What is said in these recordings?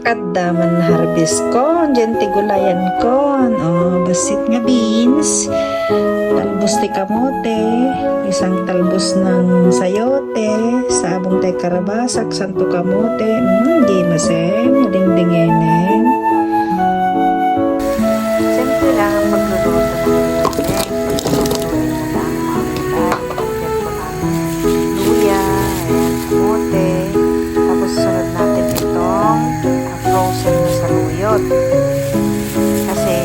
Kadda man harvest ko, dyan tigulayan ko. Basit nga beans, talbos ti kamote, isang talbos ng sayote, sabong tay karabasak, santo kamote, di maseng, ding-dingeneng. Siyempre lang ang pagluluto ng dinengdeng. Paglulutuin na lang mga gulay. Lagyan ko ng luya, kamote. Tapos sunod natin itong frozen na saluyot. Kasi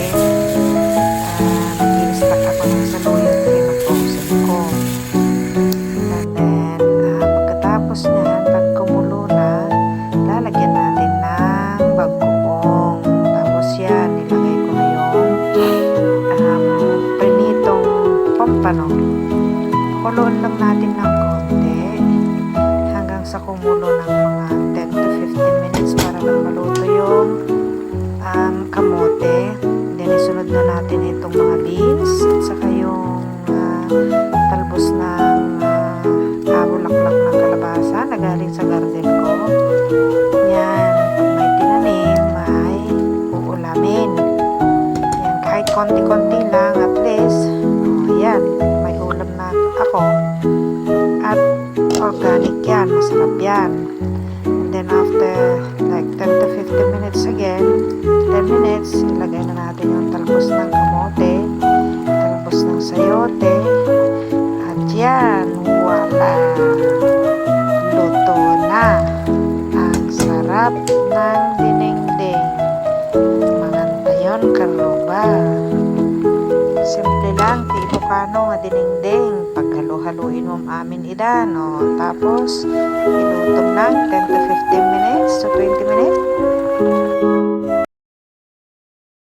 nag-i-stack ako ng saluyot yung frozen ko. And then, pagkatapos niyan, pag kumulo na, lalagyan natin ng bagoong. Tapos yan, nilagay ko na yung prinitong pampano. Kuloon lang natin ng konti hanggang sa kumulo ng mga 10 to 15 minutes para lang maluto yung kamote. Then isunod na natin itong mga beans at saka yung talbos ng bulaklak ng kalabasa na galing sa garden ko. Yan, pag may tinanim, may uulamin. Yan, kahit konti-konti lang at least, yan, may ulam na ako. At organic yan, masarap yan. And then after like 10 to 15 minutes again, 10 minutes, ilagay na natin yung talbos ng kamote, talbos ng sayote, at yan, wala, luto na ang sarap ng dinengdeng. Mangantayon karuba. Simple lang, ti Ilocano nga dinengdeng. Paghalo-haluin mo amin idan, no? Tapos ilutom lang 10 to 15 minutes to 20